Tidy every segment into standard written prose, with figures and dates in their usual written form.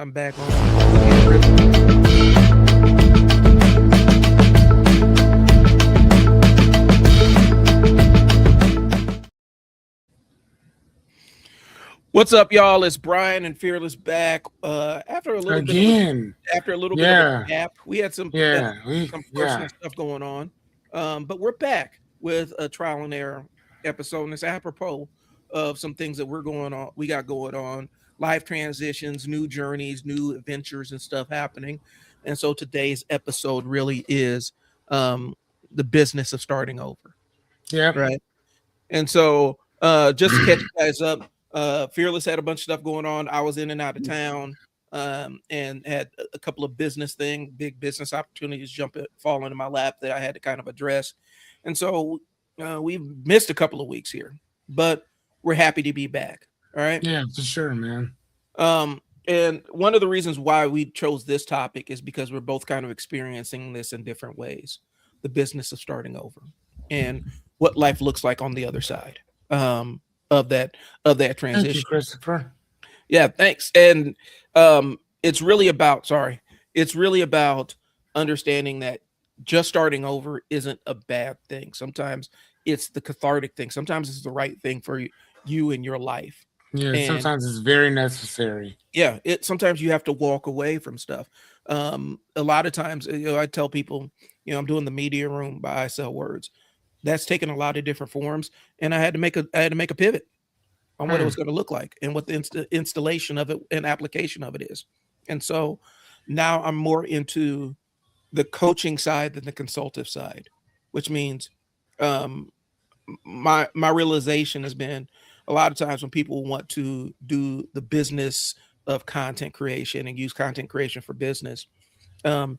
I'm back on. What's up, y'all? It's Bryon and Fearless back. Again. After a little bit of a Yeah. gap, we had some Yeah. some Yeah. personal stuff going on, but we're back with a trial and error episode, and it's apropos of some things that we got going on, life transitions, new journeys, new adventures, and stuff happening. And so today's episode really is um, the business of starting over, Yep. right? And so, just to catch you guys up, Fearless had a bunch of stuff going on. I was in and out of town, and had a couple of big business opportunities fall into my lap that I had to kind of address. And so, we've missed a couple of weeks here, but we're happy to be back. All right. Yeah, for sure, man. And one of the reasons why we chose this topic is because we're both kind of experiencing this in different ways, the business of starting over and what life looks like on the other side um, of that Thank you, transition. Christopher. Yeah, thanks. And it's really about understanding that just starting over isn't a bad thing. Sometimes it's the cathartic thing. Sometimes it's the right thing for you in your life. Yeah, And sometimes it's very necessary. yeah, it sometimes you have to walk away from stuff. A lot of times, I tell people, I'm doing the media room by I sell words. That's taken a lot of different forms, and I had to make a pivot on what it was Hmm. going to look like and what the installation of it and application of it is. And so now I'm more into the coaching side than the consultative side, which means um, my realization has been a lot of times when people want to do the business of content creation and use content creation for business, um,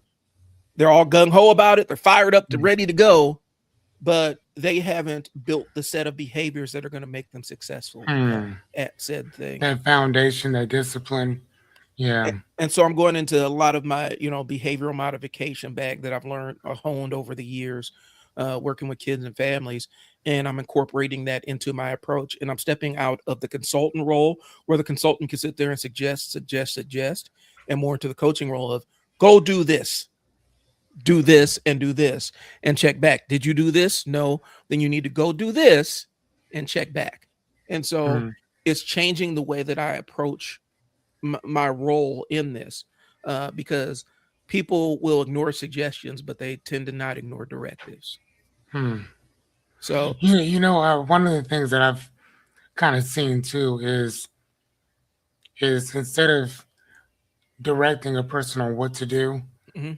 they're all gung-ho about it, they're fired up, they're ready to go, but they haven't built the set of behaviors that are going to make them successful Hmm. at said thing. That foundation, that discipline. Yeah. And so I'm going into a lot of my behavioral modification bag that I've learned or honed over the years, working with kids and families, and I'm incorporating that into my approach, and I'm stepping out of the consultant role where the consultant can sit there and suggest, and more into the coaching role of go do this and do this and check back. Did you do this? No. Then you need to go do this and check back. And so Hmm. it's changing the way that I approach my role in this, because people will ignore suggestions, but they tend to not ignore directives. Hmm. So, One of the things that I've kind of seen too is instead of directing a person on what to mhm,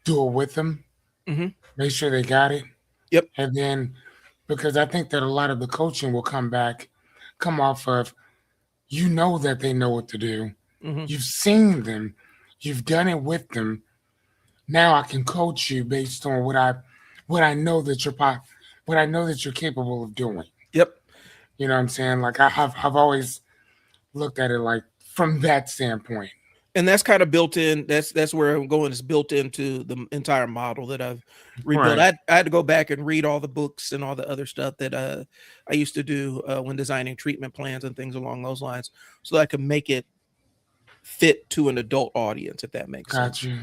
do it with them, mhm, make sure they got it, yep, and then because I think that a lot of the coaching will come off of that they know what to do. mhm, You've seen them, you've done it with them. Now I can coach you based on what I know that what I know that you're capable of doing. yep. You know what I'm saying? Like I've always looked at it like from that standpoint. And that's kind of built in. That's where I'm going. It's built into the entire model that I've rebuilt. Right. I had to go back and read all the books and all the other stuff that I used to do when designing treatment plans and things along those lines, so that I could make it fit to an adult audience, if that makes Got sense. you.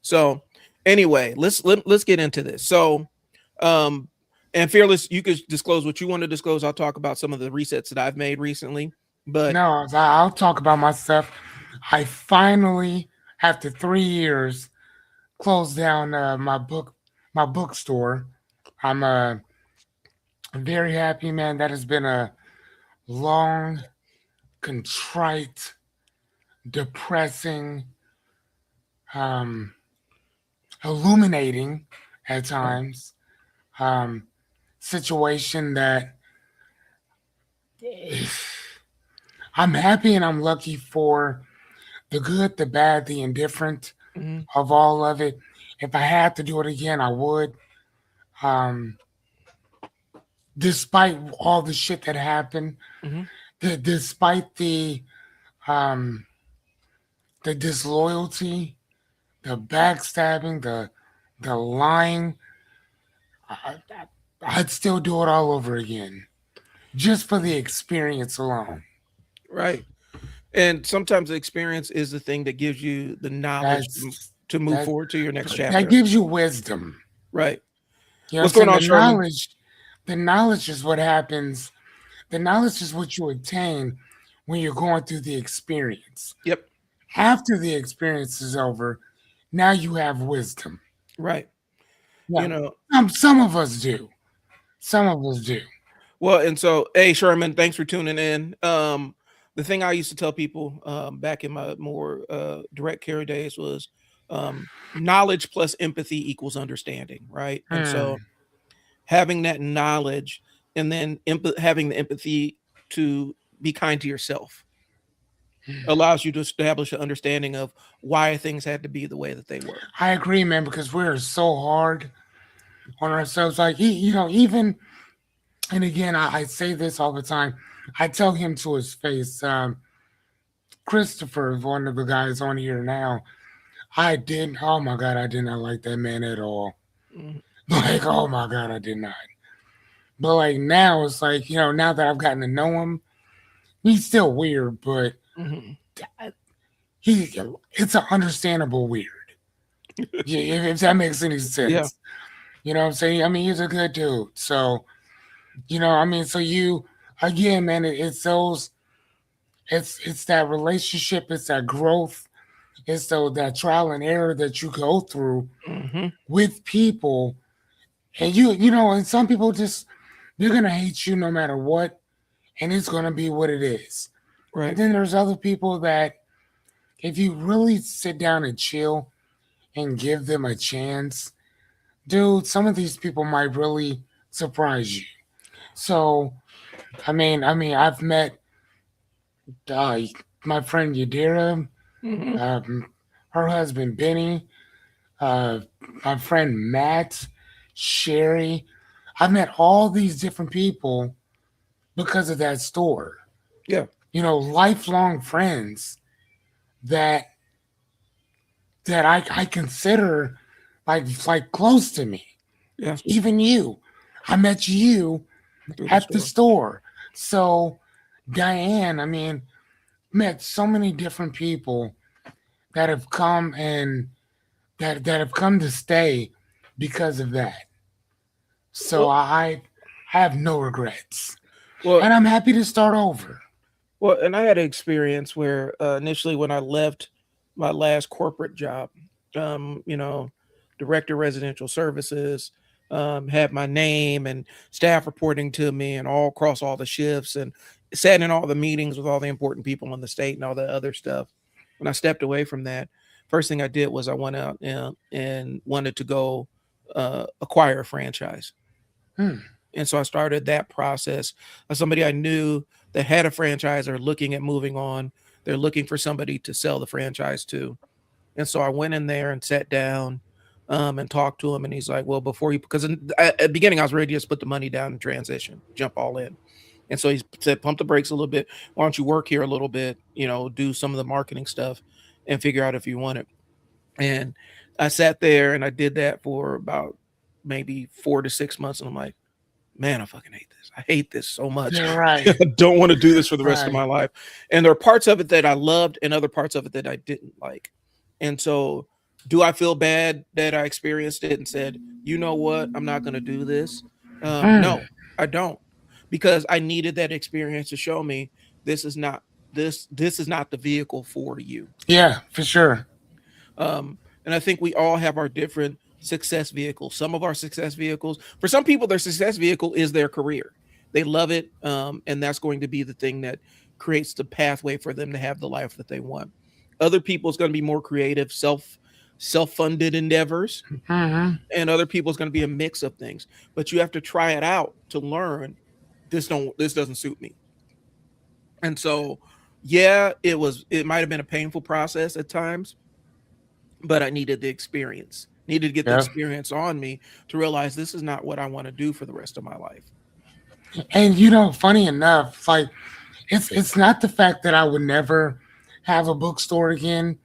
So anyway, let's get into this. So um and Fearless, you could disclose what you want to disclose. I'll talk about some of the resets that I've made recently. But No, I'll talk about my stuff. I finally, after 3 years, closed down my bookstore. I'm very happy, man. That has been a long, contrite, depressing, um, illuminating at times um, situation that I'm happy and I'm lucky for the good, the bad, the indifferent mhm, of all of it. If I had to do it again, I would. Um, Despite all the shit that happened, mhm, despite um, the disloyalty, the backstabbing, the lying, I, I'd still do it all over again, just for the experience alone. right. And sometimes the experience is the thing that gives you the knowledge That's to move that forward to your next that chapter. gives you wisdom. Right. You know what I'm What's going saying? on, Sherman? The knowledge is what happens. The knowledge is what you attain when you're going through the experience. Yep. After the experience is over, now you have wisdom. Right. Yeah. You know, Some of us do. Some of us do. well, and so, hey, Sherman, thanks for tuning in. The thing I used to tell people back in my more direct care days was knowledge plus empathy equals understanding, right? And so, Hmm. having that knowledge and then having the empathy to be kind to yourself allows you to establish an understanding of why things had to be the way that they were. I agree, man, because we're so hard on ourselves. Like, even, and again, I say this all the time. I tell him to his face, Christopher, one of the guys on here now. Oh my God, I did not like that man at all. Mhm. Like, oh my God, I did not. But like now, it's like, now that I've gotten to know him, he's still weird, but Mhm. he, it's an understandable weird. Yeah, if that makes any Yeah. sense. You know what I'm saying? I mean, he's a good dude. So, so again, man, it's that relationship, it's that growth, it's that trial and error that you go through Hmm. with people. And and some people just, they're going to hate you no matter what, and it's going to be what it is. And Right. then there's other people that, if you really sit down and chill and give them a chance, dude, some of these people might really surprise you. So, I've met uh, my friend Yadira, Hmm. um, her husband Benny, uh, my friend Matt, Sherry. I've met all these different people because of that store. Yeah. Lifelong friends that I consider like close to me. Yeah. Even you, I met you Through the at the store. store. So Diane, met so many different people that have come and that have come to stay because of that. So Well, I have no regrets, well, and I'm happy to start over. well, and I had an experience where initially when I left my last corporate job, you know, director residential services, had my name and staff reporting to me and all across all the shifts and sat in all the meetings with all the important people in the state and all the other stuff. When I stepped away from that, first thing I did was I went out and wanted to go acquire a franchise. Hmm. And so I started that process. As somebody I knew that had a franchise or looking at moving on, they're looking for somebody to sell the franchise to. And so I went in there and sat down and talked to him. And he's like, well, before you, because at the beginning I was ready to just put the money down and transition, jump all in. And so he said, pump the brakes a little bit. Why don't you work here a little bit, do some of the marketing stuff and figure out if you want it. And I sat there and I did that for about maybe 4 to 6 months. And I'm like, man, I fucking hate this. I hate this so much. You're I right, don't want to do this for the rest of right. my life. And there are parts of it that I loved and other parts of it that I didn't like. And so, do I feel bad that I experienced it and said, you know what, I'm not going to do this? Hmm. No, I don't, because I needed that experience to show me this is not this is not the vehicle for you. Yeah, for sure. And I think we all have our different success vehicles. Some of our success vehicles, for some people, their success vehicle is their career. They love it, and that's going to be the thing that creates the pathway for them to have the life that they want. Other people, it's going to be more creative, self funded endeavors, Hmm. and other people, it's going to be a mix of things. But you have to try it out to learn. This doesn't suit me. And so, yeah, it might have been a painful process at times, but I needed the experience. Needed to get the Yeah. experience on me to realize this is not what I want to do for the rest of my life. And funny enough, like it's not the fact that I would never have a bookstore again.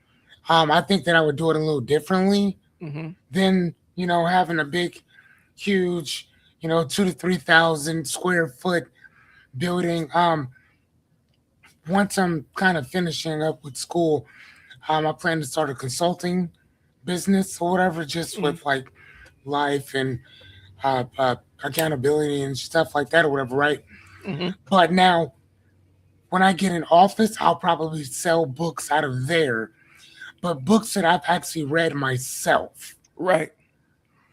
I think that I would do it a little differently Hmm. than having a big, huge, 2 to 3,000 square foot building. once I'm kind of finishing up with school, I plan to start a consulting business or whatever, just Mm-hmm. with like life and accountability and stuff like that or whatever, right? Mm-hmm. But now, when I get in office, I'll probably sell books out of there, but books that I've actually read myself, Right.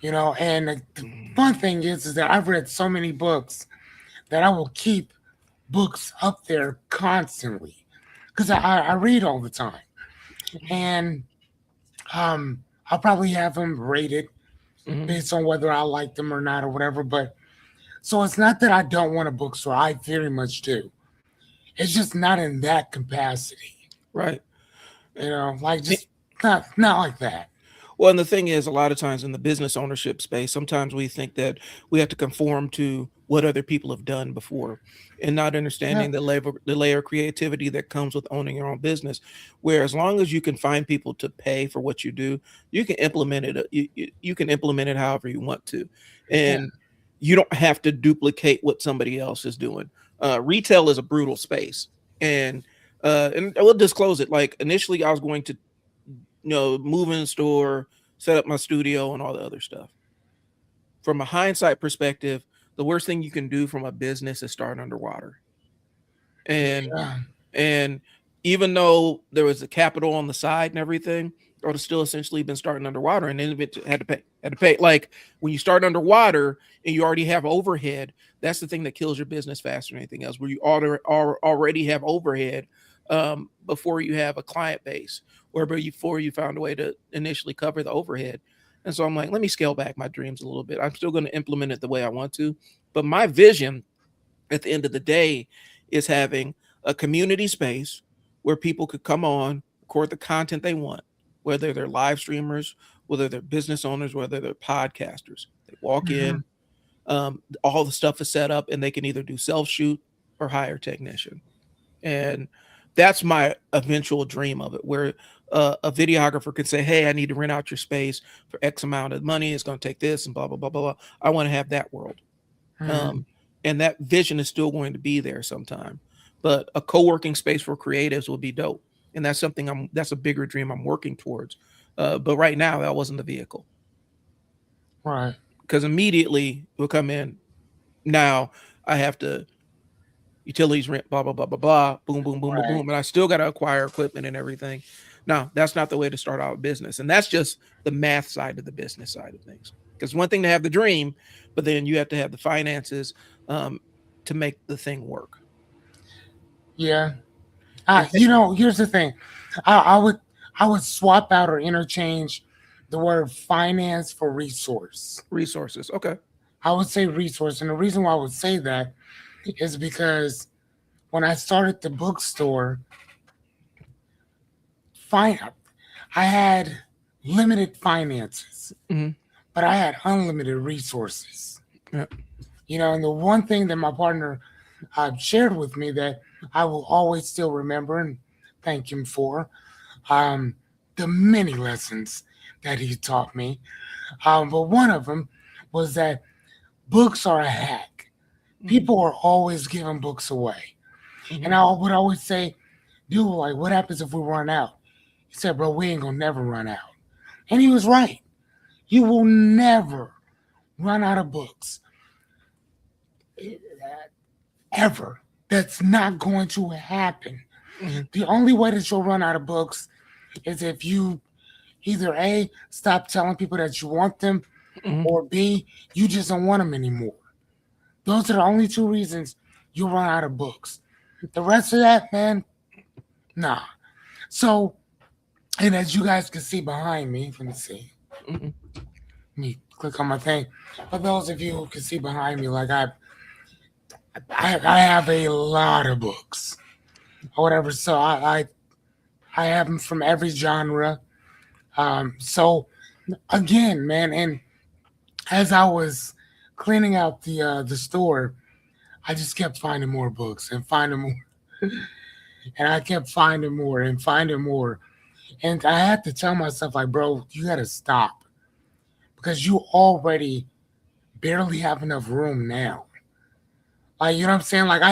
And the fun thing is that I've read so many books that I will keep books up there constantly because I read all the time, and um, I'll probably have them rated Mm-hmm. based on whether I like them or not or whatever. But so it's not that I don't want a bookstore; I very much do. It's just not in that capacity, Right. like just not like that. Well, and the thing is, a lot of times in the business ownership space, sometimes we think that we have to conform to what other people have done before, and not Yeah, understanding the layer of creativity that comes with owning your own business. Where as long as you can find people to pay for what you do, you can implement it. You can implement it however you want to, yeah. and you don't have to duplicate what somebody else is doing. Retail is a brutal space, and I will disclose it. Like initially, I was going to move in the store, set up my studio, and all the other stuff. From a hindsight perspective, the worst thing you can do from a business is start underwater. And Yeah. and even though there was a capital on the side and everything, I would have still essentially been starting underwater, and then it had to pay. Like when you start underwater and you already have overhead, that's the thing that kills your business faster than anything else. Where you already have overhead before you have a client base, or before you found a way to initially cover the overhead. And so I'm like, let me scale back my dreams a little bit. I'm still going to implement it the way I want to, but my vision at the end of the day is having a community space where people could come on, record the content they want, whether they're live streamers, whether they're business owners, whether they're podcasters. They walk Hmm. in, all the stuff is set up, and they can either do self shoot or hire a technician. And that's my eventual dream of it, where a videographer could say, "Hey, I need to rent out your space for X amount of money. It's going to take this and blah blah blah blah blah." I want to have that world, Hmm. um, and that vision is still going to be there sometime. But a co-working space for creatives would be dope, and that's something that's a bigger dream I'm working towards. But right now, that wasn't the vehicle, Right. because immediately we'll come in. Now I have to utilities, rent, blah blah blah blah blah, boom boom boom boom Right. boom, and I still got to acquire equipment and everything. No, that's not the way to start out a business, and that's just the math side of the business side of things. Because one thing to have the dream, but then you have to have the finances um, to make the thing work. Yeah. And Here's the thing. I would swap out or interchange the word finance for resource. resources, okay. I would say resource, and the reason why I would say that is because when I started the bookstore, fine, I had limited finances, Hmm. but I had unlimited resources. Yeah. And the one thing that my partner shared with me that I will always still remember and thank him for, um, the many lessons that he taught me. But one of them was that books are a hack. Hmm. People are always giving books away. And Hmm. I would always say, dude, like, what happens if we run out? He said, bro, we ain't gonna never run out. And he was right. You will never run out of books. Ever. That's not going to happen. Hmm. The only way that you'll run out of books is if you either A, stop telling people that you want them, Hmm. or B, you just don't want them anymore. Those are the only two reasons you'll run out of books. The rest of that, man, nah. So, and as you guys can see behind me, let me see. Hmm. Let me click on my thing. For those of you who can see behind me, like I have a lot of books or whatever. So I have them from every genre. So again, man, and as I was cleaning out the store, I just kept finding more books and finding more, and I kept finding more and finding more. And I had to tell myself, like, bro, you gotta stop because you already barely have enough room now. Like, you know what I'm saying? Like,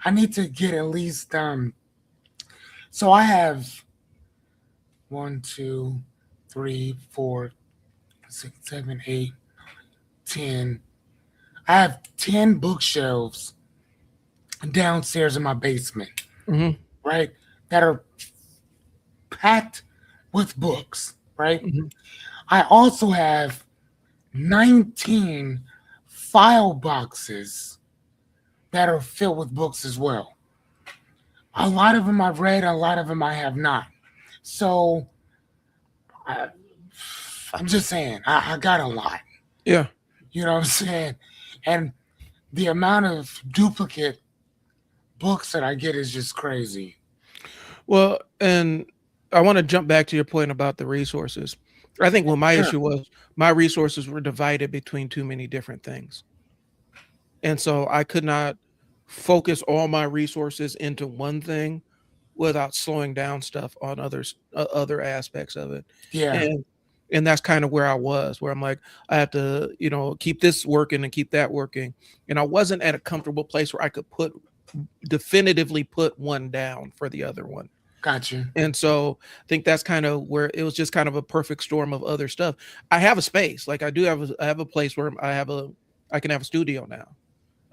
I need to get at least so I have one, two, three, four, 6, 7, 8, 10. I have 10 bookshelves downstairs in my basement, Hmm. right? That are packed with books, right? Hmm. I also have 19 file boxes that are filled with books as well. A lot of them I've read, a lot of them I have not. So I, I'm just saying, I got a lot. Yeah. You know what I'm saying? And the amount of duplicate books that I get is just crazy. Well, and I want to jump back to your point about the resources. I think what my Sure. issue was, my resources were divided between too many different things. And so I could not focus all my resources into one thing without slowing down stuff on other aspects of it. Yeah. And that's kind of where I was, where I'm like, I have to, keep this working and keep that working. And I wasn't at a comfortable place where I could definitively put one down for the other one. Gotcha. And so I think that's kind of where it was just kind of a perfect storm of other stuff. I have a space, like I have a place where I can have a studio now.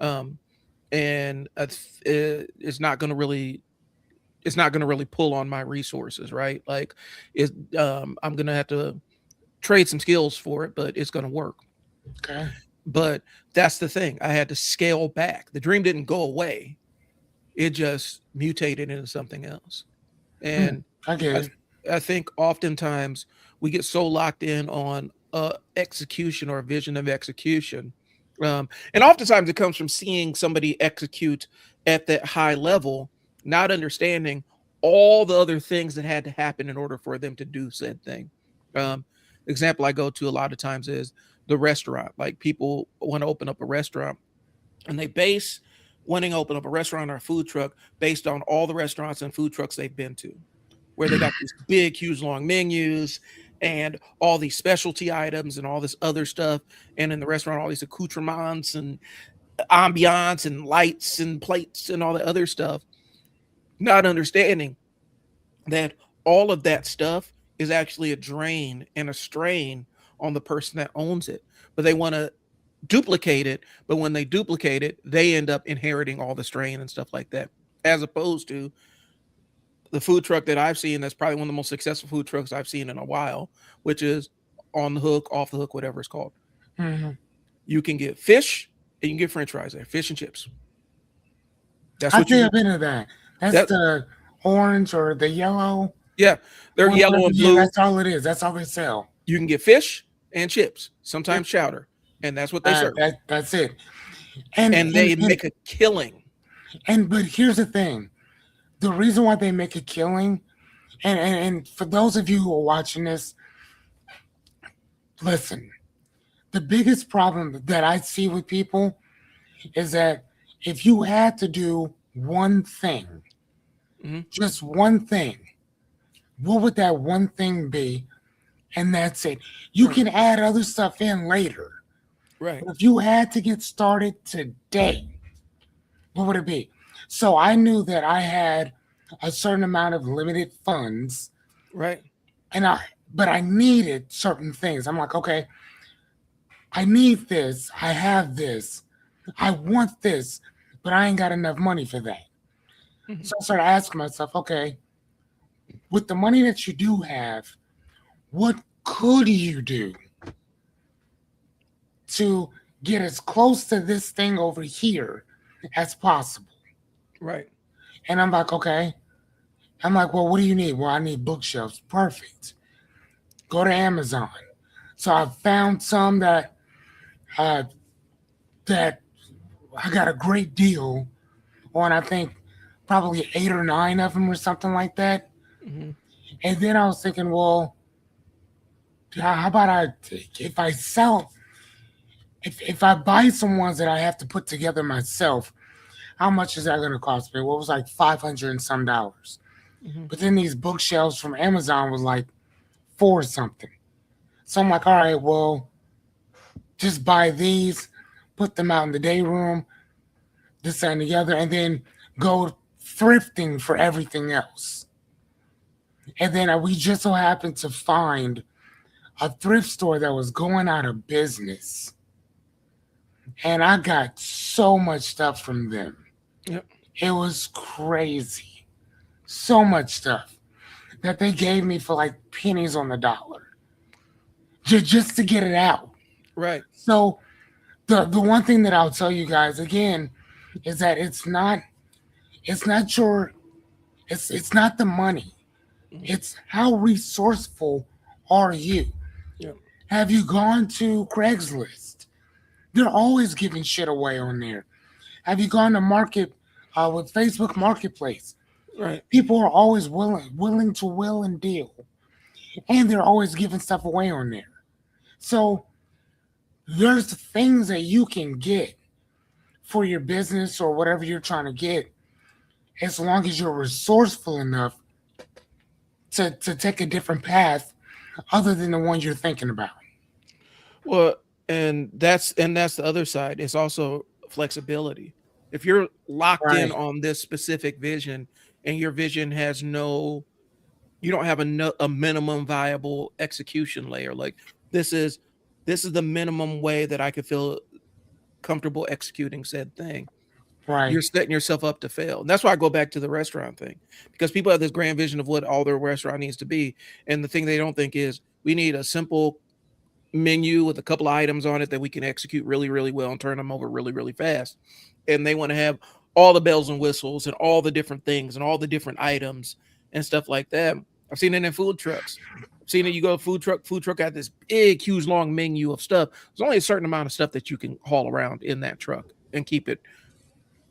Um, and it's not going to really pull on my resources, right? Like I'm going to have to trade some skills for it, but it's going to work. Okay. But that's the thing. I had to scale back. The dream didn't go away. It just mutated into something else. Hmm. And I get I, it. I think oftentimes we get so locked in on execution or a vision of execution. And oftentimes it comes from seeing somebody execute at that high level, not understanding all the other things that had to happen in order for them to do said thing. Um, Example I go to a lot of times is the restaurant. Like people want to open up a restaurant and they base wanting to open up a restaurant or a food truck based on all the restaurants and food trucks they've been to, where they got these big, huge, long menus and all these specialty items and all this other stuff. And in the restaurant, all these accoutrements and ambiance and lights and plates and all the other stuff, not understanding that all of that stuff is actually a drain and a strain on the person that owns it. But they want to duplicate it. But when they duplicate it, they end up inheriting all the strain and stuff like that. As opposed to the food truck that I've seen, that's probably one of the most successful food trucks I've seen in a while, which is on the hook, off the hook, whatever it's called. Hmm. You can get fish and you can get French fries there, fish and chips. That's I what you think can. I've been to that. That's That the orange or the yellow, Yeah, they're whatever. yellow and Yeah, blue. that's all it is. That's all they sell. You can get fish and chips, Yep. sometimes chowder, and that's what they serve. That's it. And And and they and make a killing. and but here's the thing: the reason why they make a killing, and for those of you who are watching this, listen. The biggest problem that I see with people is that if you had to do one thing, Hmm. just one thing, what would that one thing be? And that's it. You Right, can add other stuff in later. right, But if you had to get started today, what would it be? So I knew that I had a certain amount of limited funds right. and I needed certain things. I'm like, okay, I need this. I have this. I want this, but I ain't got enough money for that. Hmm. So I started asking myself, okay, with the money that you do have, what could you do to get as close to this thing over here as possible? Right. And I'm like, okay. I'm like, well, what do you need? Well, I need bookshelves. Perfect. Go to Amazon. So I found some uh, that I got a great deal on. I think probably 8 or 9 of them or something like that. Hmm. And then I was thinking, well, how about if I sell if I buy some ones that I have to put together myself, how much is that going to cost me? Well, it was like $500 and some dollars. Hmm. But then these bookshelves from Amazon was like four something. So I'm like, all right, well, just buy these, put them out in the day room, this and the other, and then go thrifting for everything else. And then we just so happened to find a thrift store that was going out of business. And I got so much stuff from them. Yep. It was crazy. So much stuff that they gave me for like pennies on the dollar just to get it out. Right. So the one thing that I'll tell you guys again is that it's not your it's not the money. Mhm. It's how resourceful are you? Yep. Have you gone to Craigslist? They're always giving shit away on there. Have you gone to market with Facebook Marketplace? Right. People are always willing to will and deal, and they're always giving stuff away on there. So there's things that you can get for your business or whatever you're trying to get, as long as you're resourceful enough to take a different path other than the one you're thinking about. Well, and that's the other side. It's also flexibility. If you're locked in Right, on this specific vision and your vision has no, you don't have a, no, a minimum viable execution layer. Like this is this is the minimum way that I could feel comfortable executing said thing. right, You're setting yourself up to fail. And that's why I go back to the restaurant thing, because people have this grand vision of what all their restaurant needs to be. And the thing they don't think is we need a simple menu with a couple of items on it that we can execute really, really well and turn them over really, really fast. And they want to have all the bells and whistles and all the different things and all the different items and stuff like that. I've seen it in food trucks. I've seen it. You go to food truck got this big, huge, long menu of stuff. There's only a certain amount of stuff that you can haul around in that truck and keep it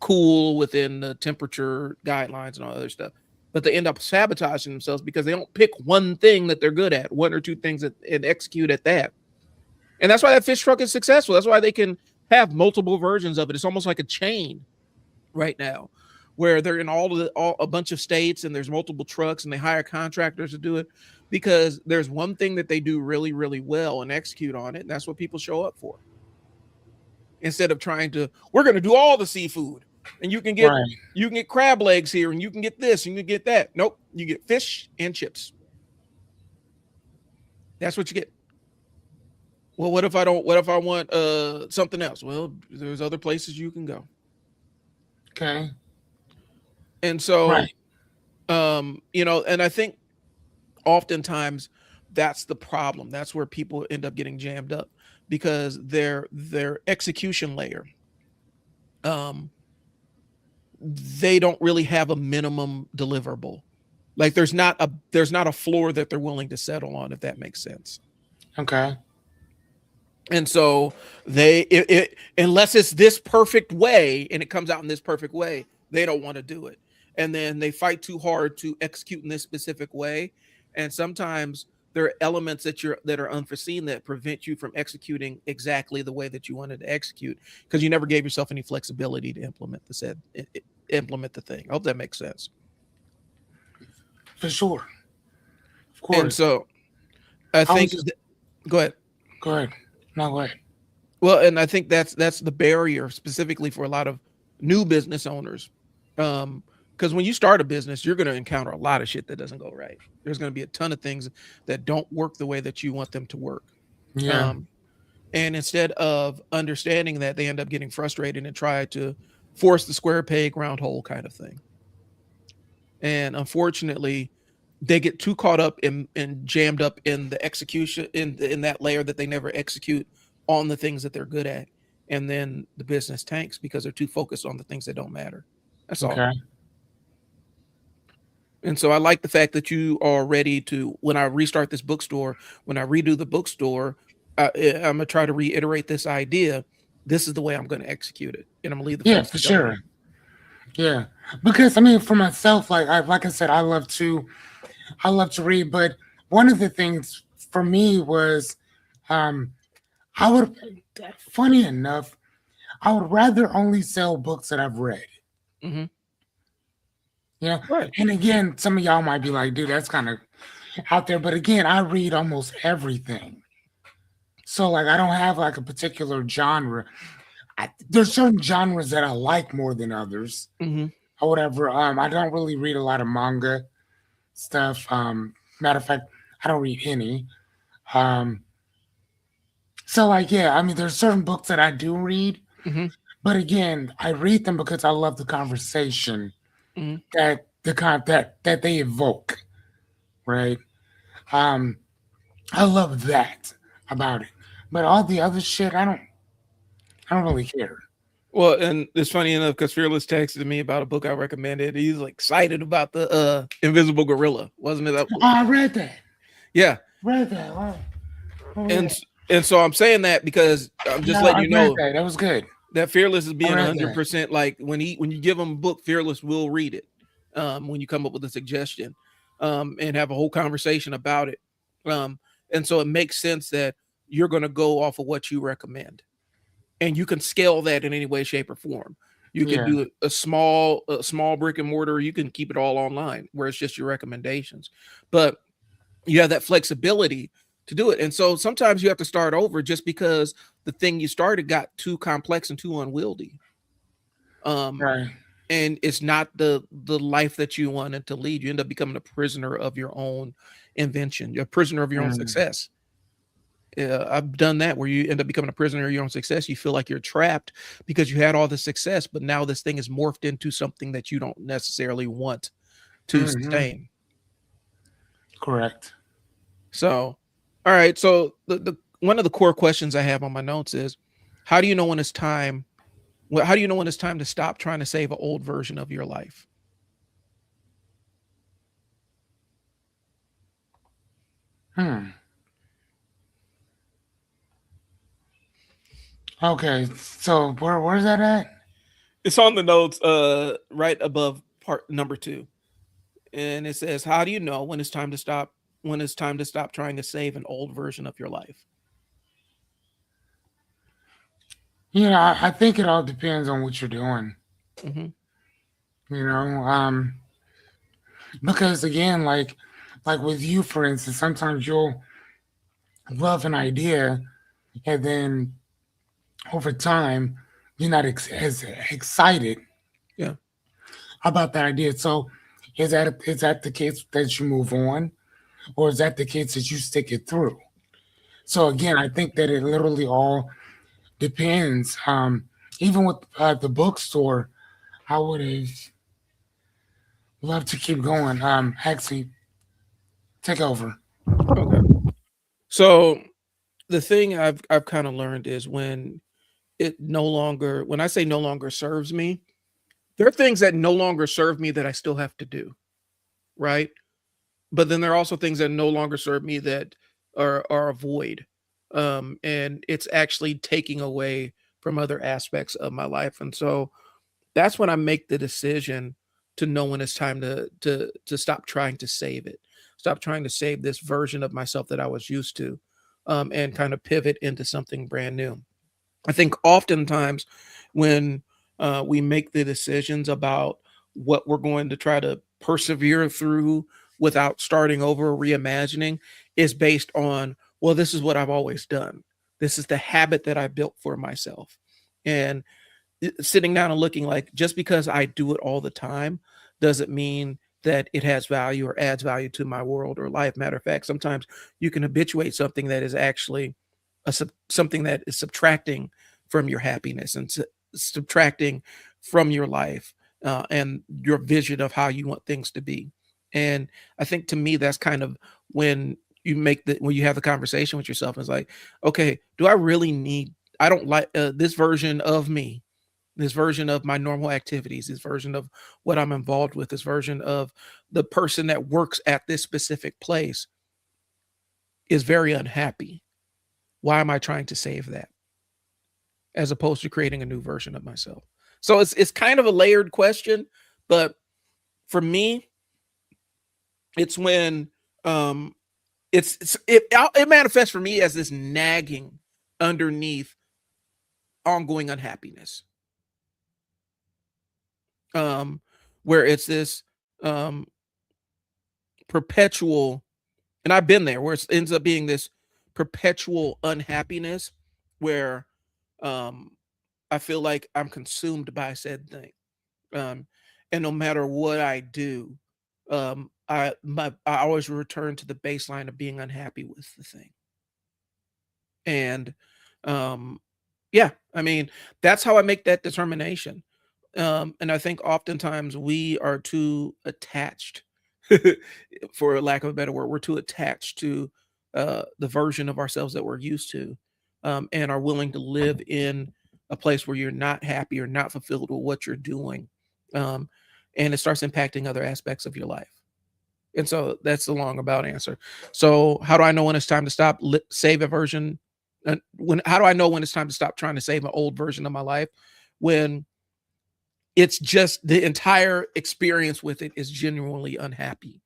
cool within the temperature guidelines and all other stuff. But they end up sabotaging themselves because they don't pick one thing that they're good at, one or two things that and execute at that. And that's why that fish truck is successful. That's why they can have multiple versions of it. It's almost like a chain right now, where they're in all a bunch of states and there's multiple trucks and they hire contractors to do it because there's one thing that they do really, really well and execute on it. And that's what people show up for. Instead of trying to, we're going to do all the seafood and right. you can get crab legs here and you can get this and you can get that. Nope. You get fish and chips. That's what you get. Well, what if I want something else? Well, there's other places you can go. Okay, And so right. and I think oftentimes that's the problem. That's where people end up getting jammed up because their execution layer, um, they don't really have a minimum deliverable. Like there's not a floor that they're willing to settle on, if that makes sense. Okay, And so it unless it's this perfect way and it comes out in this perfect way, they don't want to do it. And then they fight too hard to execute in this specific way. And sometimes there are elements that are unforeseen that prevent you from executing exactly the way that you wanted to execute because you never gave yourself any flexibility to implement the thing. I hope that makes sense. for sure. Of And course. so I I was think just go ahead. go ahead. No, go ahead. Well, and I think that's the barrier specifically for a lot of new business owners. Because when you start a business, you're going to encounter a lot of shit that doesn't go right. There's going to be a ton of things that don't work the way that you want them to work. Yeah. Um, and instead of understanding that, they end up getting frustrated and try to force the square peg round hole kind of thing. And unfortunately, they get too caught up and jammed up in the execution in that layer that they never execute on the things that they're good at, and then the business tanks because they're too focused on the things that don't matter. That's all. Okay. And so I like the fact that you are ready to, when I restart this bookstore, when I redo the bookstore, I'm gonna try to reiterate this idea. This is the way I'm going to execute it, and I'm gonna leave the Yeah, folks for to go. sure. Yeah, because I mean, for myself, like I said, I love to read, but one of the things for me was, um, I would, funny enough, I would rather only sell books that I've read. Hmm. You know, Right. and again, some of y'all might be like, dude, that's kind of out there, but again, I read almost everything. So like, I don't have like a particular genre. There's certain genres that I like more than others. Hmm. or whatever. I don't really read a lot of manga stuff. Matter of fact, I don't read any. Um, so like yeah, I mean, there's certain books that I do read, Hmm. but again, I read them because I love the conversation Hmm. that they evoke, right? Um, I love that about it. But all the other shit, I don't really care. Well, and it's funny enough because Fearless texted me about a book I recommended. He's like excited about the Invisible Gorilla, wasn't it? That Oh, I read that. yeah, Read that. Oh, oh yeah. and and so I'm saying that because I'm just Yeah, letting I you read know that. That was good. that Fearless is I being read that. 100% like when you give him a book, Fearless will read it. When you come up with a suggestion, and have a whole conversation about it, um, and so it makes sense that you're going to go off of what you recommend, and you can scale that in any way, shape, or form. You can Yeah. do a small brick and mortar. You can keep it all online, where it's just your recommendations, but you have that flexibility to do it. And so sometimes you have to start over just because the thing you started got too complex and too unwieldy. Um, Right. and it's not the life that you wanted to lead. You end up becoming a prisoner of your own invention. You're a prisoner of your own Mm, success. I've done that where you end up becoming a prisoner of your own success. You feel like you're trapped because you had all the success, but now this thing is morphed into something that you don't necessarily want to mm-hmm. sustain. Correct. So, all right. So the one of the core questions I have on my notes is, how do you know when it's time? How do you know when it's time to stop trying to save an old version of your life? Hmm. Okay. So where's that at? It's on the notes, right above part number two, and it says, "How do you know when it's time to stop? When it's time to stop trying to save an old version of your life?" You know, I think it all depends on what you're doing. Hmm. You know, because again, like with you, for instance, sometimes you'll love an idea, and then over time, you're not as excited Yeah. about that idea. So, is that the case that you move on, or is that the case that you stick it through? So again, I think that it literally all depends. Even with the bookstore, I would have loved to keep going. Actually, take over. Okay. So the thing I've kind of learned is when I say no longer serves me, there are things that no longer serve me that I still have to do, right? But then there are also things that no longer serve me that are a void. And it's actually taking away from other aspects of my life. And so that's when I make the decision to know when it's time to stop trying to save it. Stop trying to save this version of myself that I was used to, and kind of pivot into something brand new. I think oftentimes when we make the decisions about what we're going to try to persevere through without starting over or reimagining is based on, well, this is what I've always done. This is the habit that I built for myself. And sitting down and looking like just because I do it all the time doesn't mean that it has value or adds value to my world or life. Matter of fact, sometimes you can habituate something that is actually something that is subtracting from your happiness and subtracting from your life, and your vision of how you want things to be. And I think to me, that's kind of when when you have the conversation with yourself. It's like, okay, do I really need? I don't like this version of me, this version of my normal activities, this version of what I'm involved with, this version of the person that works at this specific place is very unhappy. Why am I trying to save that as opposed to creating a new version of myself? So it's kind of a layered question, but for me, it's when um it manifests for me as this nagging underneath ongoing unhappiness, um where it's this um perpetual, and I've been there, where it ends up being this perpetual unhappiness where um I feel like I'm consumed by said thing. Um And no matter what I do, I always return to the baseline of being unhappy with the thing. And um, yeah, I mean, that's how I make that determination. And I think oftentimes we are too attached, for lack of a better word, we're too attached to the version of ourselves that we're used to, and are willing to live in a place where you're not happy or not fulfilled with what you're doing. Um, and it starts impacting other aspects of your life. And so that's the long about answer. So how do I know when it's time to stop save a version? When how do I know when it's time to stop trying to save an old version of my life? When it's just the entire experience with it is genuinely unhappy.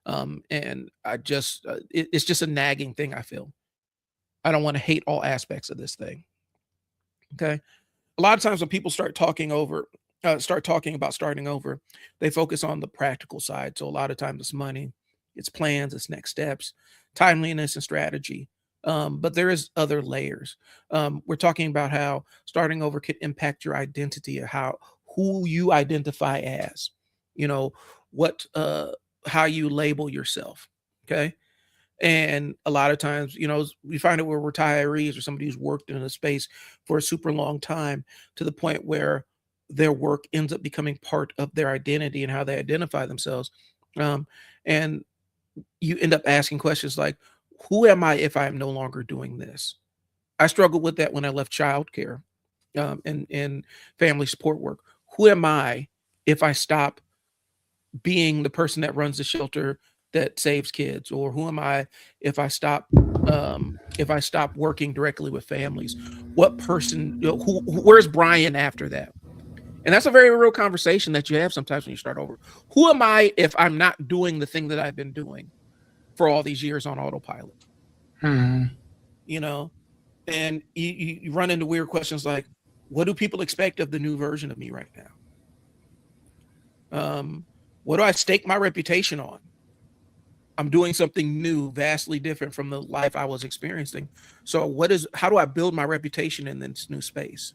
And I just it's just a nagging thing. I feel I don't want to hate all aspects of this thing. Okay. A lot of times when people start talking about starting over, they focus on the practical side. So a lot of times it's money, it's plans, it's next steps, timeliness, and strategy. But there is other layers. We're talking about how starting over could impact your identity, or how who you identify as, you know, what how you label yourself. Okay. And a lot of times, we find it with retirees or somebody who's worked in a space for a super long time, to the point where their work ends up becoming part of their identity and how they identify themselves. Um, and you end up asking questions like, who am I if I am no longer doing this? I struggled with that when I left childcare, and family support work. Who am I if I stop being the person that runs the shelter that saves kids? Or who am I if I stop working directly with families? What person, where's Bryon after that? And that's a very real conversation that you have sometimes when you start over. Who am I if I'm not doing the thing that I've been doing for all these years on autopilot? Hmm. You know, and you run into weird questions like, what do people expect of the new version of me right now? What do I stake my reputation on? I'm doing something new, vastly different from the life I was experiencing. So how do I build my reputation in this new space?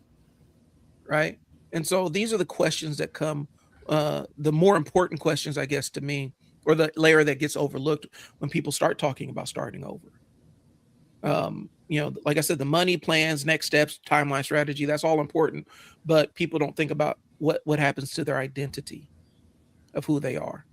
Right. And so these are the questions that come, the more important questions, I guess, to me, or the layer that gets overlooked when people start talking about starting over. Like I said, the money, plans, next steps, timeline, strategy, that's all important. But people don't think about what happens to their identity of who they are.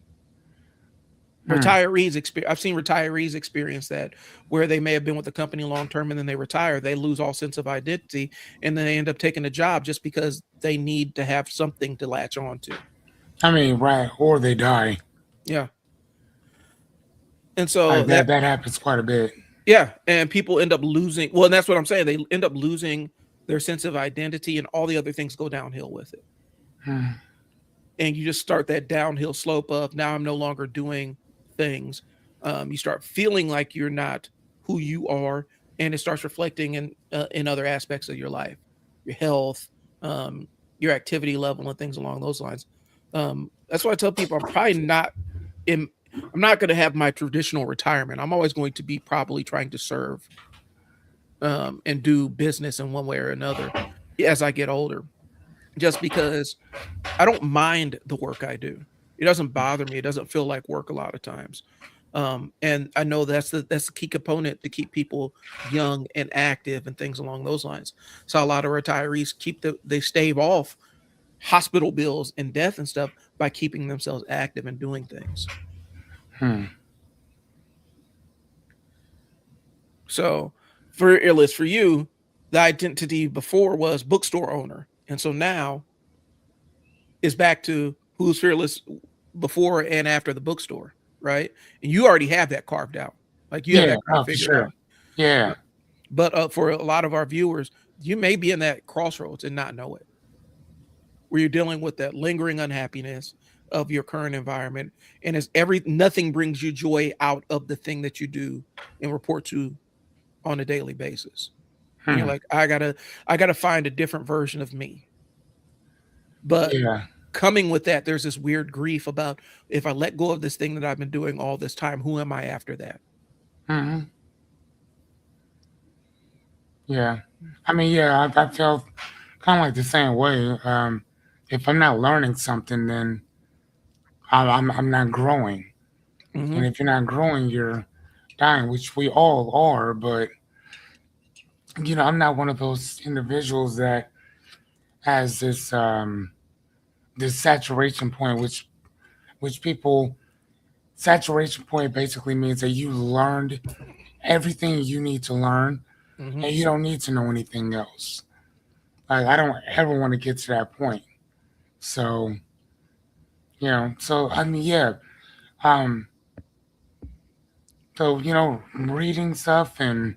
Hmm. I've seen retirees experience that, where they may have been with the company long term and then they retire, they lose all sense of identity, and then they end up taking a job just because they need to have something to latch on to. I mean, right, or they die. Yeah. And so Like that. that That happens quite a bit. yeah, and people end up losing, well, and that's what I'm saying, they end up losing their sense of identity, and all the other things go downhill with it. Hmm. And you just start that downhill slope of, now I'm no longer doing things. You start feeling like you're not who you are, and it starts reflecting in other aspects of your life, your health, um, your activity level, and things along those lines. That's why I tell people in. I'm not going to have my traditional retirement. I'm always going to be probably trying to serve, and do business in one way or another as I get older, just because I don't mind the work I do. It doesn't bother me. It doesn't feel like work a lot of times. And I know that's the key component to keep people young and active and things along those lines. So a lot of retirees they stave off hospital bills and death and stuff by keeping themselves active and doing things. Hmm. So for Earless, for you, the identity before was bookstore owner. And so now is back to who's fearless before and after the bookstore, right? And you already have that carved out. Like you have Yeah. that kind of Oh, for figured sure. out. Yeah. Uh, But for a lot of our viewers, you may be in that crossroads and not know it, where you're dealing with that lingering unhappiness of your current environment. And nothing brings you joy out of the thing that you do and report to on a daily basis. And you're Hmm. like, I gotta find a different version of me. But Yeah. coming with that, there's this weird grief about, if I let go of this thing that I've been doing all this time, who am I after that? Hmm. Yeah. I mean, yeah, I feel kind of like the same way. If I'm not learning something, then I'm not growing. Mm-hmm. And if you're not growing, you're dying, which we all are. But I'm not one of those individuals that has this saturation point, which people saturation point basically means that you learned everything you need to learn, Mm-hmm. and you don't need to know anything else. Like I don't ever want to get to that point. So so I mean, yeah. Um, so reading stuff and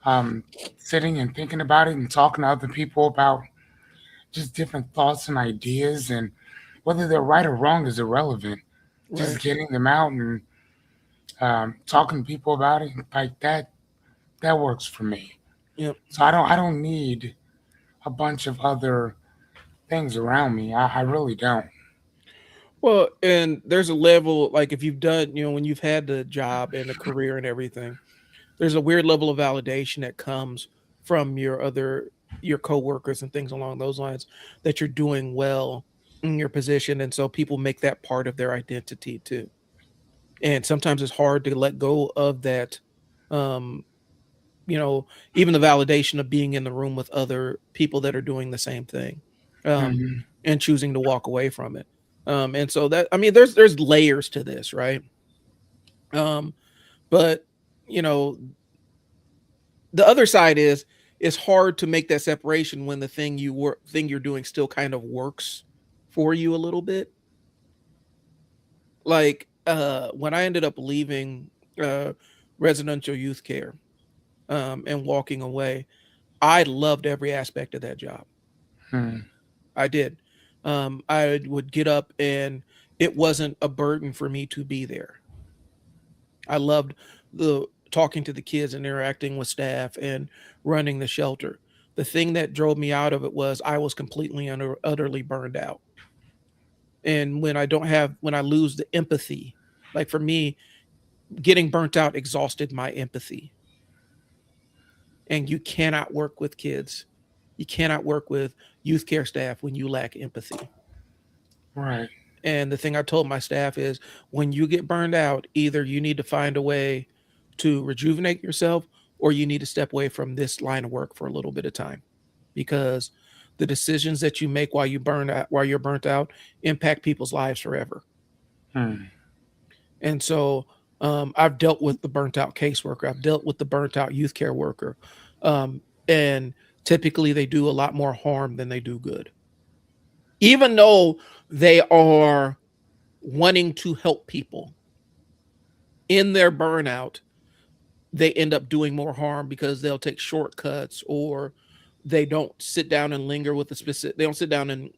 um, sitting and thinking about it and talking to other people about just different thoughts and ideas, and whether they're right or wrong is irrelevant. Right. Just getting them out and talking to people about it like that works for me. Yep. So I don't need a bunch of other things around me. I really don't. Well, and there's a level, like if you've done, when you've had the job and the career and everything, there's a weird level of validation that comes from your coworkers and things along those lines, that you're doing well in your position, and so people make that part of their identity too. And sometimes it's hard to let go of that. Um, you know, even the validation of being in the room with other people that are doing the same thing, um, Hmm. and choosing to walk away from it. And so that, I mean, there's layers to this, right? Um, but you know, the other side is it's hard to make that separation when the thing you're doing still kind of works for you a little bit. Like when I ended up leaving uh residential youth care, and walking away, I loved every aspect of that job. Hmm. I did. I would get up and it wasn't a burden for me to be there. I loved the talking to the kids and interacting with staff and running the shelter. The thing that drove me out of it was I was completely utterly burned out. And when I lose the empathy, like for me, getting burnt out exhausted my empathy. And you cannot work with kids. You cannot work with youth care staff when you lack empathy. Right. And the thing I told my staff is when you get burned out, either you need to find a way to rejuvenate yourself or you need to step away from this line of work for a little bit of time, because the decisions that you make while you're burnt out impact people's lives forever. Hmm. And so I've dealt with the burnt out caseworker, I've dealt with the burnt out youth care worker. And typically they do a lot more harm than they do good, even though they are wanting to help people. In their burnout, they end up doing more harm because they'll take shortcuts, or they don't sit down and linger with a specific they don't sit down and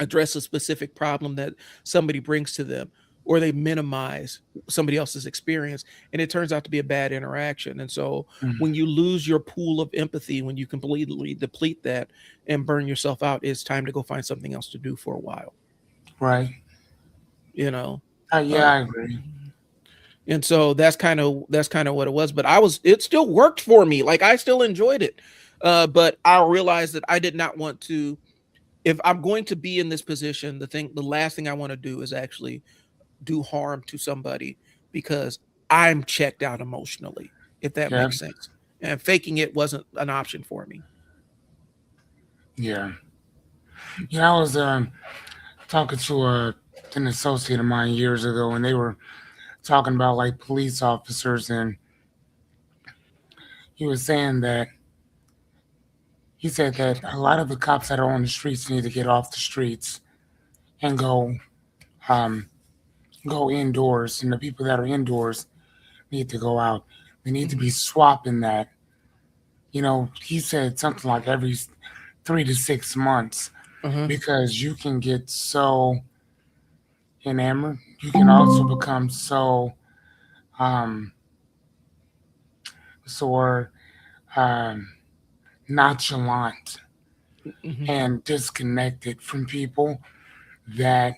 address a specific problem that somebody brings to them, or they minimize somebody else's experience, and it turns out to be a bad interaction. And so Hmm. when you lose your pool of empathy, when you completely deplete that and burn yourself out, it's time to go find something else to do for a while, Right. you know. Yeah, uh, I agree. and so that's kind of what it was, but it still worked for me, like I still enjoyed it. But I realized that I did not want to, if I'm going to be in this position, the last thing I want to do is actually do harm to somebody, because I'm checked out emotionally, if that Yeah. makes sense. And faking it wasn't an option for me. Yeah. I was talking to an associate of mine years ago, and they were talking about like police officers, and he was saying that he said that a lot of the cops that are on the streets need to get off the streets and um, go indoors, and the people that are indoors need to go out. They need to Mhm. be swapping that. He said something like every 3 to 6 months, Uh-huh. because you can get so enamored. You can also become so um, so um, nonchalant Mhm. and disconnected from people that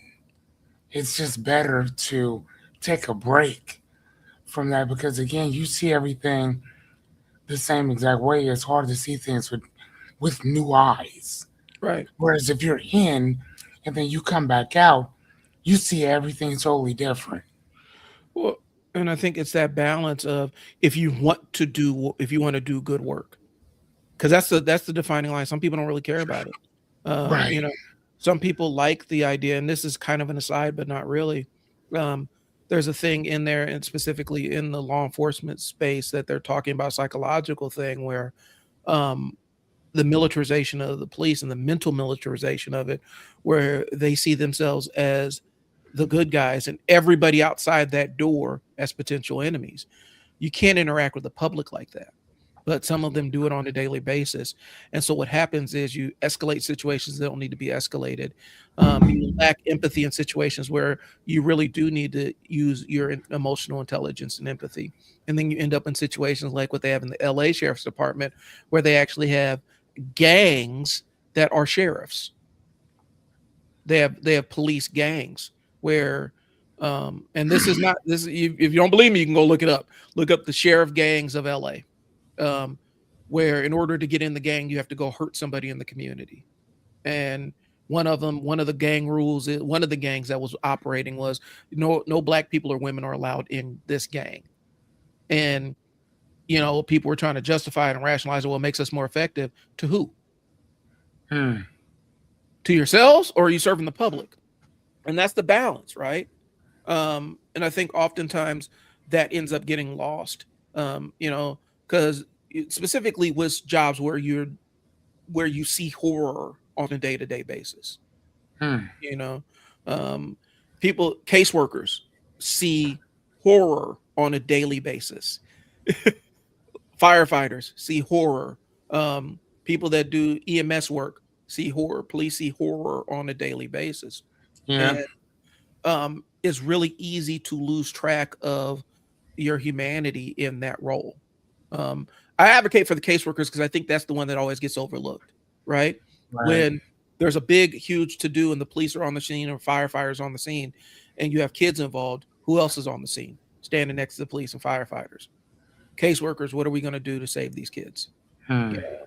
it's just better to take a break from that, because again you see everything the same exact way. It's hard to see things with new eyes. Right. Whereas if you're in and then you come back out, you see everything totally different. Well, and I think it's that balance of if you want to do good work, because that's the defining line. Some people don't really care about it. Right. You know, some people like the idea, and this is kind of an aside, but not really. Um, there's a thing in there, and specifically in the law enforcement space, that they're talking about psychological thing where um, the militarization of the police and the mental militarization of it, where they see themselves as the good guys and everybody outside that door as potential enemies. You can't interact with the public like that, but some of them do it on a daily basis. And so what happens is you escalate situations that don't need to be escalated. You lack empathy in situations where you really do need to use your emotional intelligence and empathy. And then you end up in situations like what they have in the LA Sheriff's Department, where they actually have gangs that are sheriffs. They have police gangs where and this is not this if you don't believe me, you can go look it up. Look up the sheriff gangs of LA. Where in order to get in the gang you have to go hurt somebody in the community. And one of the gang rules, one of the gangs that was operating was no black people or women are allowed in this gang. And people were trying to justify it and rationalize it. Well, it makes us more effective. To who? Hmm. To yourselves, or are you serving the public? And that's the balance, right? And I think oftentimes that ends up getting lost. Because specifically with jobs where you see horror on a day to day basis. Hmm. You know, um, people, caseworkers see horror on a daily basis. Firefighters see horror. People that do EMS work see horror. Police see horror on a daily basis. Yeah. And it's really easy to lose track of your humanity in that role. Um, I advocate for the caseworkers because I think that's the one that always gets overlooked, right? Right. When there's a big, huge to do and the police are on the scene or firefighters on the scene and you have kids involved, who else is on the scene standing next to the police and firefighters? Caseworkers, what are we going to do to save these kids? Hmm. You know,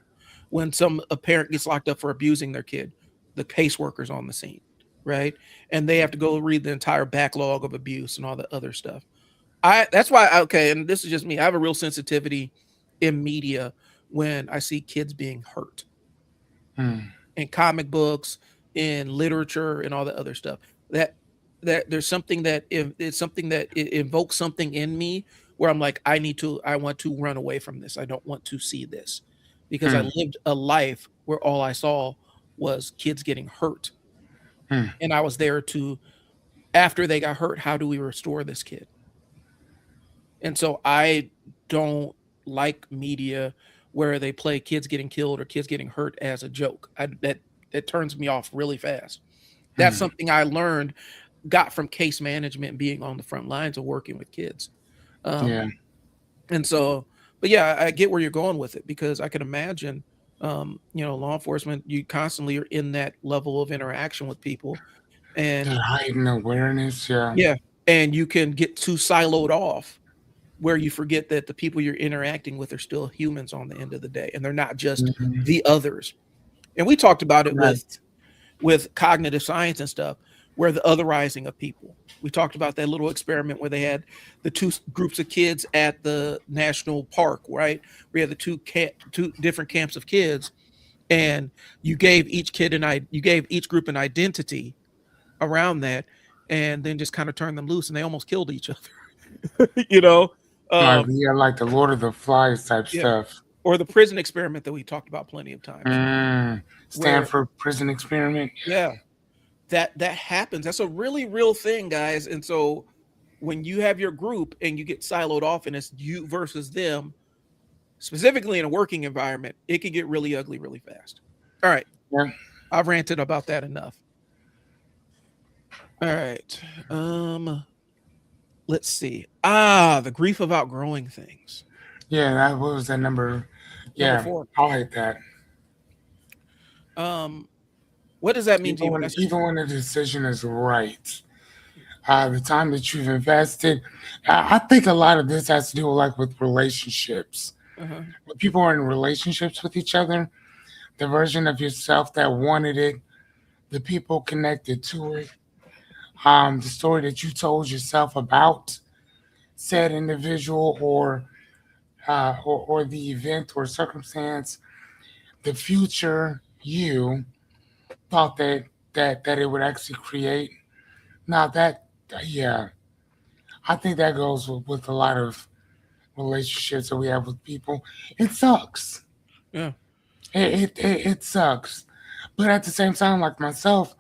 when a parent gets locked up for abusing their kid, the caseworkers on the scene, right? And they have to go read the entire backlog of abuse and all the other stuff. That's why okay, and this is just me. I have a real sensitivity in media when I see kids being hurt Hmm. in comic books, in literature, and all the other stuff. That there's something that if it's something that it invokes something in me where I'm like, I want to run away from this. I don't want to see this because I Hmm. lived a life where all I saw was kids getting hurt, Hmm. and I was there to after they got hurt, how do we restore this kid? And so I don't like media where they play kids getting killed or kids getting hurt as a joke. That turns me off really fast. That's Hmm. something I learned, got from case management, being on the front lines of working with kids. Yeah. Um, and so, but yeah, I get where you're going with it because I can imagine, law enforcement, you constantly are in that level of interaction with people, That and heightened awareness. Yeah. yeah, and you can get too siloed off where you forget that the people you're interacting with are still humans on the end of the day and they're not just Hmm. the others. And we talked about it Right. with cognitive science and stuff, where the otherizing of people. We talked about that little experiment where they had the two groups of kids at the national park, right? We had the two different camps of kids, and you gave each group an identity around that, and then just kind of turned them loose, and they almost killed each other. you know, Like, um, yeah, like the Lord of the Flies type yeah, stuff. or the prison experiment that we talked about plenty of times, Mm. where Stanford prison experiment. yeah, that happens. That's a really real thing, guys. And so when you have your group and you get siloed off and it's you versus them, specifically in a working environment, it can get really ugly really fast. All right, Yeah. I've ranted about that enough. All right. Let's see. The grief of outgrowing things. Yeah. That what was that number? Number Yeah. 4. I like that. Um, what does that mean to you when I say Even when the decision is right, the time that you've invested, I think a lot of this has to do like with relationships. uh-huh. When people are in relationships with each other, the version of yourself that wanted it, the people connected to it, the story that you told yourself about said individual or the event or circumstance, the future you thought that it would actually create. Now that yeah, I think that goes with a lot of relationships that we have with people. It sucks. Yeah. It sucks. But at the same time, like myself,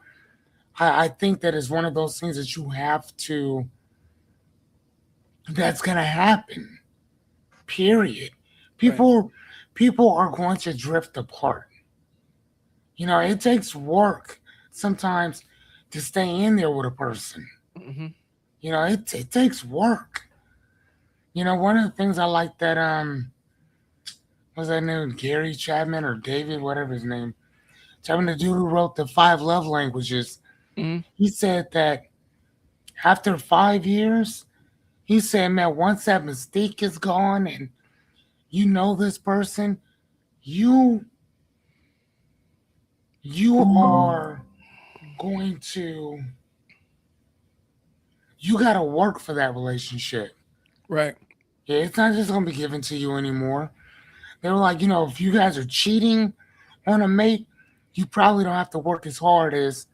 I think that is one of those things that you have to that's gonna happen. Period. Right. People people are going to drift apart. You know, it takes work sometimes to stay in there with a person. Hmm. You know, it takes work. You know, one of the things I like that was that name Gary Chapman or David, whatever his name. Chapman, the dude who wrote the five love languages, Hmm. he said that after 5 years, he said, man, once that mystique is gone and you know this person, you you are going to you gotta work for that relationship. Right. Yeah, it's not just gonna be given to you anymore. They were like, you know, if you guys are cheating on a mate, you probably don't have to work as hard as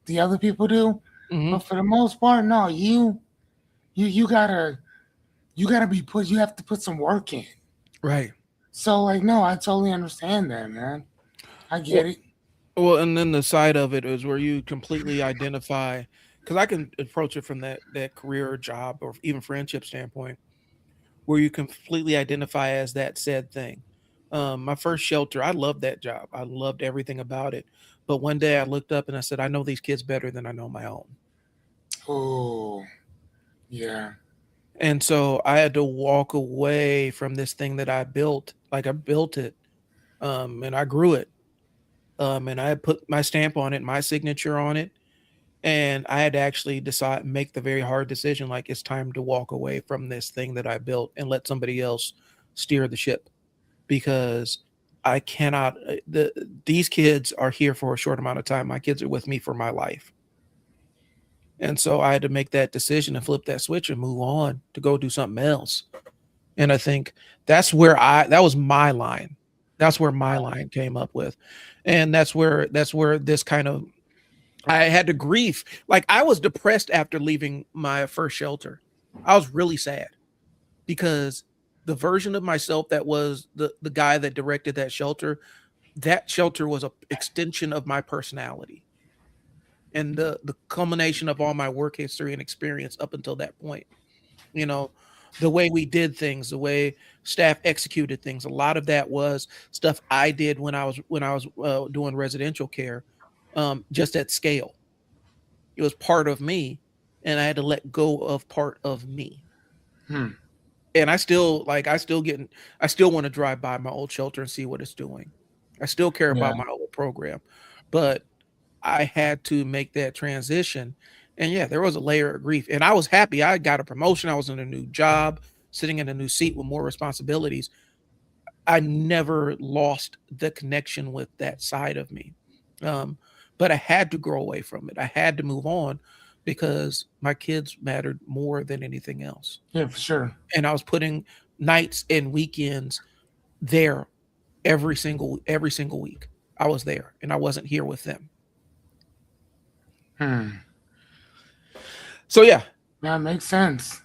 the other people do. Hmm. But for the most part, no, you gotta be put you have to put some work in. Right. So like no, I totally understand that, man. I get Well, it. well, and then the side of it is where you completely identify, because I can approach it from that career or job or even friendship standpoint, where you completely identify as that said thing. My first shelter, I loved that job. I loved everything about it. But one day I looked up and I said, I know these kids better than I know my own. Oh, yeah. And so I had to walk away from this thing that I built. Like I built it, and I grew it, and I put my stamp on it, my signature on it, and I had to actually decide, make the very hard decision. Like it's time to walk away from this thing that I built and let somebody else steer the ship, because I cannot. These kids are here for a short amount of time. My kids are with me for my life, and so I had to make that decision and flip that switch and move on to go do something else. And I think that was my line. That's where my line came up with. And that's where this kind of, I had to grieve. Like I was depressed after leaving my first shelter. I was really sad because the version of myself that was the guy that directed that shelter was a extension of my personality and the culmination of all my work history and experience up until that point. You know, the way we did things, the way staff executed things, a lot of that was stuff I did when I was doing residential care, just at scale. It was part of me, and I had to let go of part of me. Hmm. And I still want to drive by my old shelter and see what it's doing. I still care Yeah. about my old program, but I had to make that transition. And yeah, there was a layer of grief. And I was happy. I got a promotion. I was in a new job, sitting in a new seat with more responsibilities. I never lost the connection with that side of me. Um, but I had to grow away from it. I had to move on because my kids mattered more than anything else. Yeah, for sure. And I was putting nights and weekends there every single week. I was there and I wasn't here with them. Hmm. So yeah. That makes sense.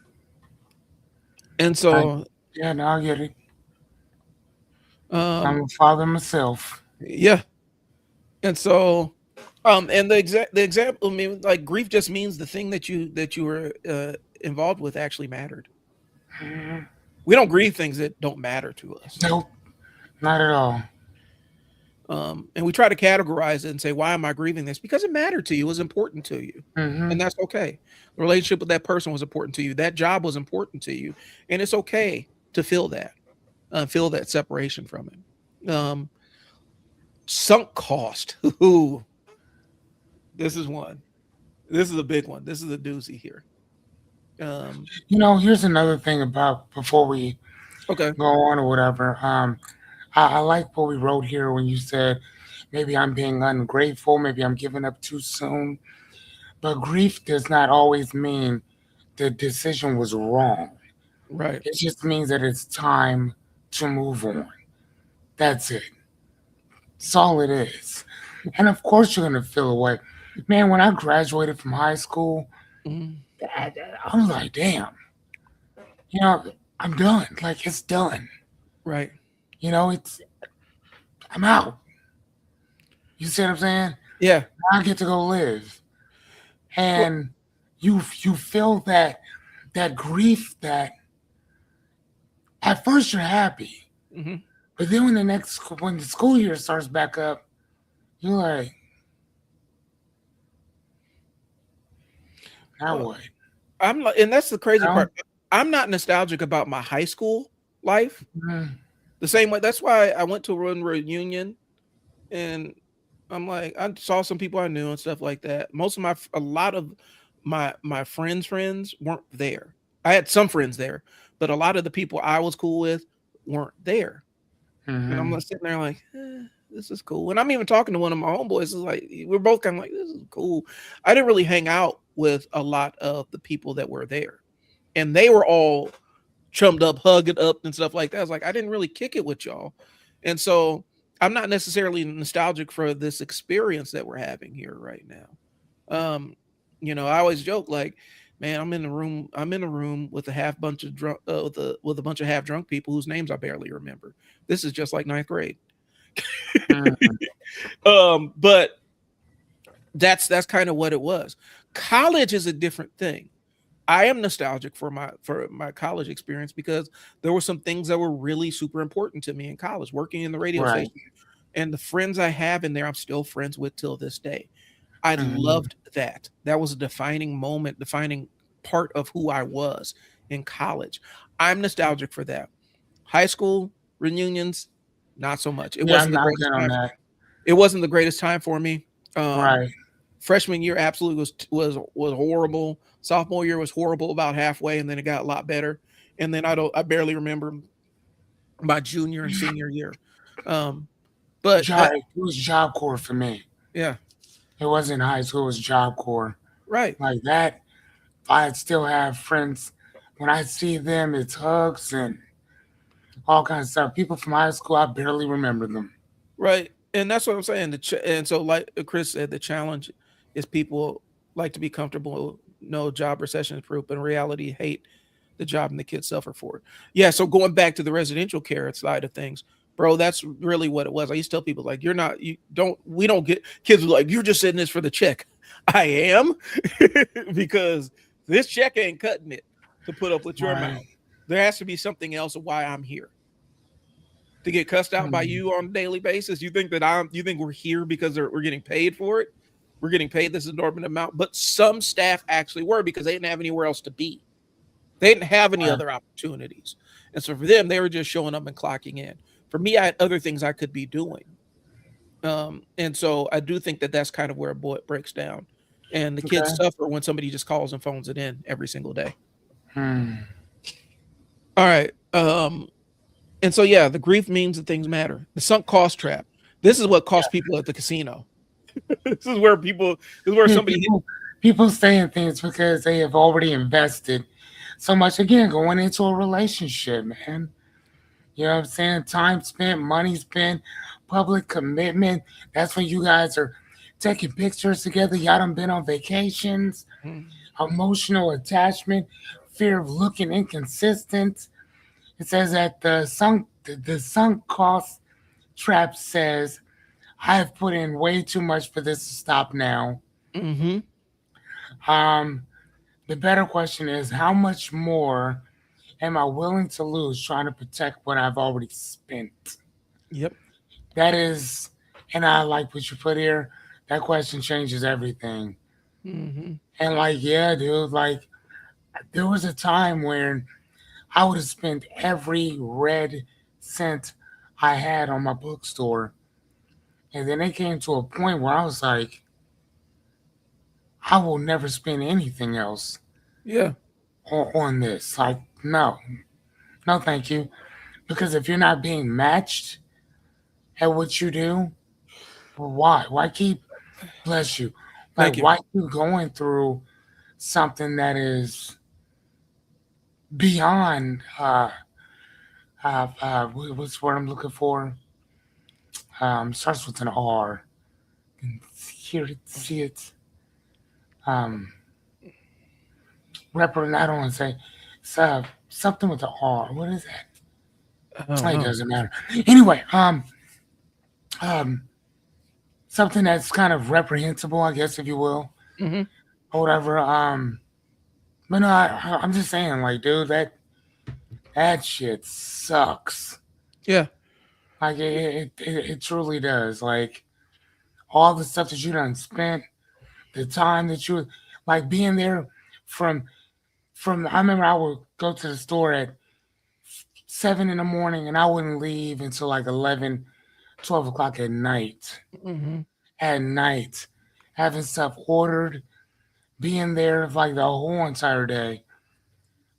And I so yeah, now I get it. I'm um a father myself. yeah. And so and the example, I mean, like grief just means the thing that you were involved with actually mattered. Mhm. We don't grieve things that don't matter to us. Nope, not at all. And we try to categorize it and say, why am I grieving this? Because it mattered to you, it was important to you. Hmm. And that's okay. The relationship with that person was important to you. That job was important to you. And it's okay to feel that separation from it. Sunk cost. Ooh, this is one. This is a big one. This is a doozy here. Um, You know, here's another thing about before we okay. go on or whatever. I like what we wrote here when you said maybe I'm being ungrateful, maybe I'm giving up too soon. But grief does not always mean the decision was wrong. Right. It just means that it's time to move on. That's it. That's all it is. And of course, you're going to feel away. Man, when I graduated from high school, Mhm. I, I was like, damn, you know, I'm done. Like, it's done. Right. It's, I'm out. You see what I'm saying? Yeah. Now I get to go live. Well, And you feel that grief that at first you're happy. mhm. But then when the school year starts back up, you're like, now Well, what? I'm like, and that's the crazy You know? part. I'm not nostalgic about my high school life Mhm. the same way. That's why I went to one reunion, and I'm like, I saw some people I knew and stuff like that. A lot of my friends weren't there. I had some friends there, but a lot of the people I was cool with weren't there. And I'm Mhm. like sitting there like, this is cool. And I'm even talking to one of my homeboys. It's like we're both kind of like, this is cool. I didn't really hang out with a lot of the people that were there, and they were all chummed up, hugging up, and stuff like that. I was like, I didn't really kick it with y'all, and so I'm not necessarily nostalgic for this experience that we're having here right now. I always joke like, man, I'm in a room with a half bunch of drunk, with a bunch of half drunk people whose names I barely remember. This is just like ninth grade. Mhm. But that's kind of what it was. College is a different thing. I am nostalgic for my college experience because there were some things that were really super important to me in college, working in the radio Right. station, and the friends I have in there, I'm still friends with till this day. I Mhm. loved that. That was a defining moment, defining part of who I was in college. I'm nostalgic for that. High school reunions, not so much. It Yeah, wasn't I'm the not greatest good on time. that. It wasn't the greatest time for me. Um, Right. Freshman year absolutely was horrible. Sophomore year was horrible about halfway, and then it got a lot better. And then I barely remember my junior and senior year. Um, but that It was Job Corps for me. yeah, It wasn't high school, it was Job Corps. right, Like that, I still have friends. When I see them, it's hugs and all kinds of stuff. People from high school, I barely remember them. right. And that's what I'm saying. And so, like Chris said, the challenge is people like to be comfortable, no job recession is proof, but in reality, hate the job and the kids suffer for it. Yeah. So going back to the residential care side of things, bro, that's really what it was. I used to tell people like, we don't get kids are like, you're just sitting this for the check. I am because this check ain't cutting it to put up with your Right. mouth. There has to be something else of why I'm here to get cussed out by Mhm. you on a daily basis. You think we're here because we're getting paid for it? We're getting paid this enormous amount, but some staff actually were because they didn't have anywhere else to be. They didn't have any Right. other opportunities. And so for them, they were just showing up and clocking in. For me, I had other things I could be doing. And so I do think that that's kind of where it breaks down. And the kids Okay. suffer when somebody just calls and phones it in every single day. Hmm. All right. And so, yeah, the grief means that things matter. The sunk cost trap. This is what costs people at the casino. This is where Yeah, somebody hit. people saying things because they have already invested so much. Again, going into a relationship, man. You know what I'm saying? Time spent, money spent, public commitment. That's when you guys are taking pictures together. Y'all done been on vacations, Mhm. emotional attachment, fear of looking inconsistent. It says that the sunk cost trap says, I have put in way too much for this to stop now. Mhm. Um, the better question is, how much more am I willing to lose trying to protect what I've already spent? Yep. That is, and I like what you put here. That question changes everything. Mhm. And like, yeah, dude, like there was a time when I would have spent every red cent I had on my bookstore. And then it came to a point where I was like, I will never spend anything else Yeah. on this. Like, no, no, thank you. Because if you're not being matched at what you do, well, why? Why keep, bless you, Like, Thank you. why you going through something that is beyond what's the word I'm looking for? Starts with an R. Hear it, see it. Um, I don't want to say it's, something with the R. What is I don't that? It know. doesn't matter. Anyway, um, something that's kind of reprehensible, I guess, if you will, Hmm. or whatever. But no, I'm just saying, like, dude, that shit sucks. Yeah. Like, it truly does. Like, all the stuff that you done spent, the time that you, like, being there from I remember I would go to the store at 7 in the morning and I wouldn't leave until like 11, 12 o'clock at night. Hmm. At night, having stuff ordered, being there like the whole entire day.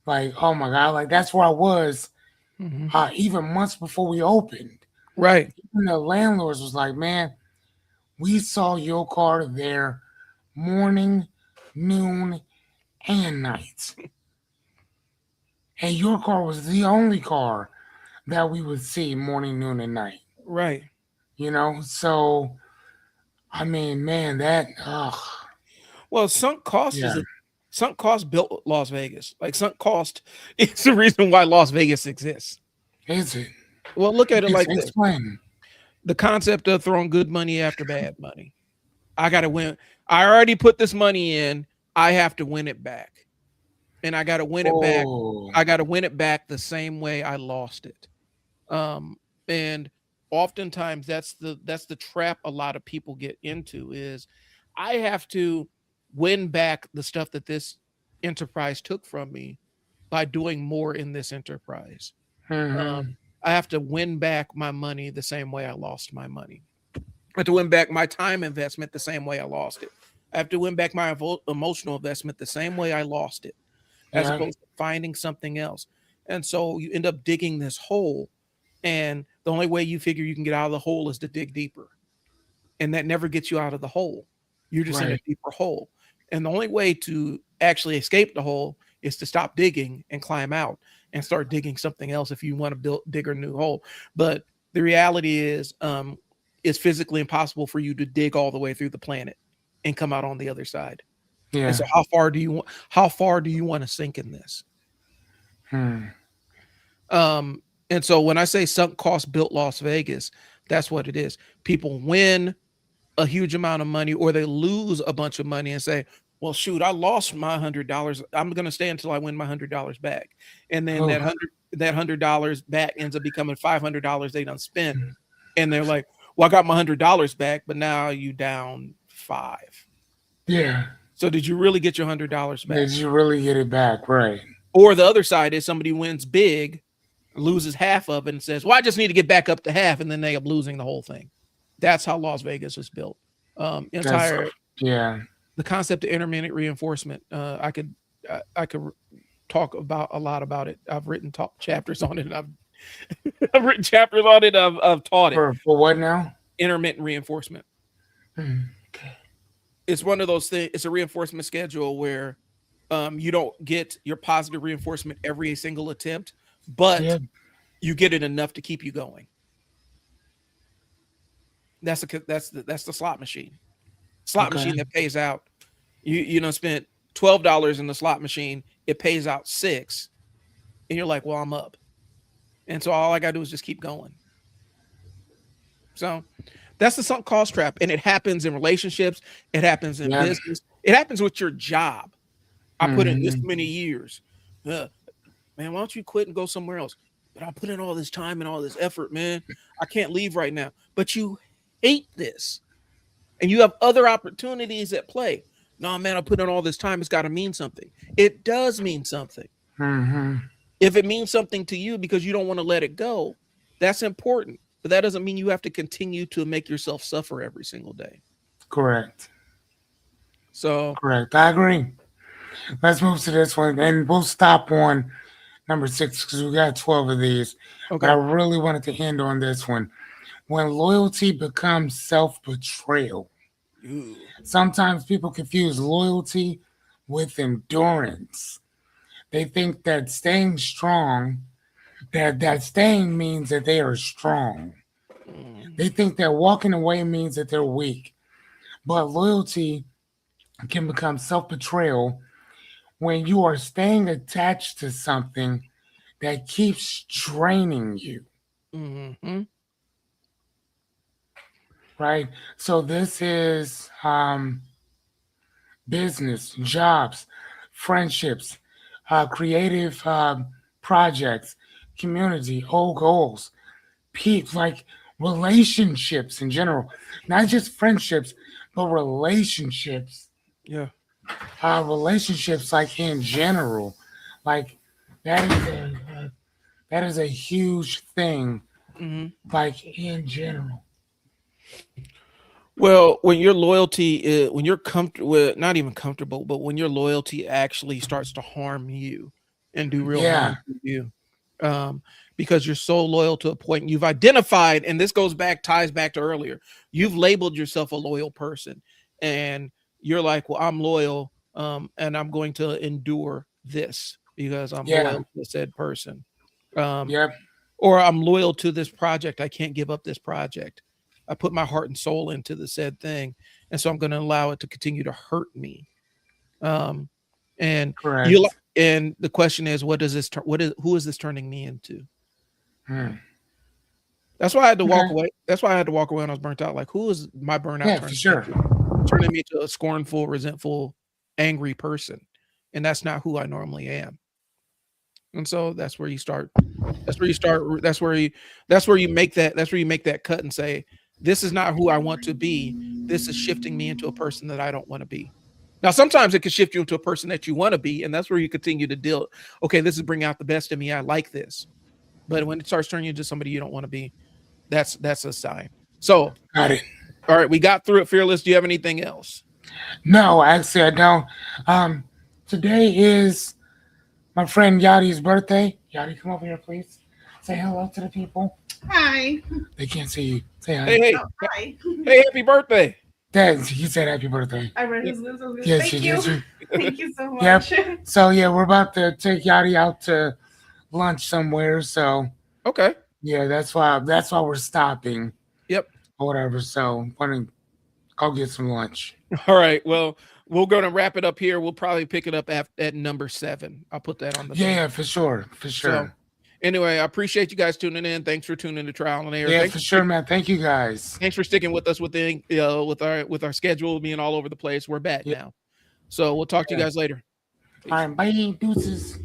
Like, oh my God, like that's where I was Hmm. even months before we opened. Right. And the landlords was like, man, we saw your car there morning, noon, and night. And your car was the only car that we would see morning, noon, and night. Right. So I mean, man, that Well, sunk cost yeah, is a sunk cost built Las Vegas. Like sunk cost is the reason why Las Vegas exists. is it? Well, look at it like this: Explain. the concept of throwing good money after bad money. I got to win. I already put this money in. I have to win it back, and I got to win it back. Oh, I got to win it back the same way I lost it. And oftentimes that's the trap a lot of people get into is I have to win back the stuff that this enterprise took from me by doing more in this enterprise. mm-hmm. I have to win back my money the same way I lost my money. I have to win back my time investment the same way I lost it. I have to win back my emotional investment the same way I lost it, as Yeah, opposed to finding something else. And so you end up digging this hole, and the only way you figure you can get out of the hole is to dig deeper. And that never gets you out of the hole. You're just in a right. deeper hole. And the only way to actually escape the hole is to stop digging and climb out and start digging something else if you want to dig a new hole. But the reality is, it's physically impossible for you to dig all the way through the planet and come out on the other side. And Yeah. so how far do you want to sink in this? Hmm. And so when I say sunk cost built Las Vegas, that's what it is. People win a huge amount of money or they lose a bunch of money and say, well, shoot, I lost my $100. I'm going to stay until I win my $100 back. And then Oh, that $100 back ends up becoming $500 they done spent. And they're like, well, I got my $100 back, but now you down five. yeah. So did you really get your $100 back? Did you really get it back? Right. Or the other side is somebody wins big, loses half of it and says, well, I just need to get back up to half. And then they end up losing the whole thing. That's how Las Vegas is built. That's Entire yeah. the concept of intermittent reinforcement. I could talk about a lot about it. I've written chapters on it. And I've written chapters on it. I've taught it. For what now? Intermittent reinforcement. Hmm. Okay. It's one of those things. It's a reinforcement schedule where you don't get your positive reinforcement every single attempt, but Yeah. you get it enough to keep you going. That's the slot machine. Slot Okay. machine that pays out. You spent $12 in the slot machine. It pays out $6, and you're like, well, I'm up. And so all I gotta do is just keep going. So that's the sunk cost trap, and it happens in relationships. It happens in Yeah. business. It happens with your job. I put in this Hmm. many years. Uh, Man, why don't you quit and go somewhere else? But I put in all this time and all this effort, man. I can't leave right now. But you hate this, and you have other opportunities at play. No, man, I put in all this time. It's got to mean something. It does mean something. Hmm. If it means something to you because you don't want to let it go, that's important. But that doesn't mean you have to continue to make yourself suffer every single day. Correct. So, Correct. I agree. Let's move to this one, and we'll stop on number 6 because we got 12 of these. But I okay. really wanted to end on this one. When loyalty becomes self betrayal. Ooh. Sometimes people confuse loyalty with endurance. They think that staying strong, that staying means that they are strong. They Mm, think that walking away means that they're weak. But loyalty can become self betrayal when you are staying attached to something that keeps draining you, mm-hmm. right? So this is business, jobs, friendships, creative projects, community, old goals, peeps, like relationships in general, not just friendships, but relationships, Yeah. relationships like in general, like that is that is a huge thing, Mm-hmm. like in general. Well, when your loyalty is, when you're comfortable, not even comfortable, but when your loyalty actually starts to harm you and do real Yeah, harm to you, um, because you're so loyal to a point you've identified, and this goes back, ties back to earlier. You've labeled yourself a loyal person, and you're like, well, I'm loyal, and I'm going to endure this because I'm yeah, loyal to said person. Um, yep, or I'm loyal to this project. I can't give up this project. I put my heart and soul into the said thing, and so I'm going to allow it to continue to hurt me. Um, and you correct. and the question is, what does this? What is? Who is this turning me into? Hmm. That's why I had to walk Okay, away. That's why I had to walk away when I was burnt out. Like, who is my burnout yeah, for turning me sure. into? It's turning me to a scornful, resentful, angry person, and that's not who I normally am. And so that's where you start. That's where you start. That's where you make that. That's where you make that cut and say, "This is not who I want to be. This is shifting me into a person that I don't want to be." Now, sometimes it can shift you into a person that you want to be, and that's where you continue to deal. Okay, this is bringing out the best in me. I like this, but when it starts turning you into somebody you don't want to be, that's a sign. So, Got it. all right, we got through it. Fearless. Do you have anything else? No, actually, I don't. Um, Today is my friend Yadi's birthday. Yadi, come over here, please. Say hello to the people. Hi. They can't see you. Say Hey, hi. hey, Oh, hi. hey! Happy birthday! Dad, he said happy birthday. I read his lips. I was Yes, thank she you. did. Thank you so Yep. much. So yeah, we're about to take Yachty out to lunch somewhere. So Okay. yeah, that's why we're stopping Yep. or whatever. So want to go get some lunch. All right. Well, we're going to wrap it up here. We'll probably pick it up at number 7. I'll put that on the Yeah, thing. yeah, for sure, for So, sure. anyway, I appreciate you guys tuning in. Thanks for tuning to Trial and Error. Yeah, for sure, man. Thank you guys. Thanks for sticking with us with the with our schedule being all over the place. We're back Yeah, now. So we'll talk to you yeah. guys later. All Peace. right, bye, deuces.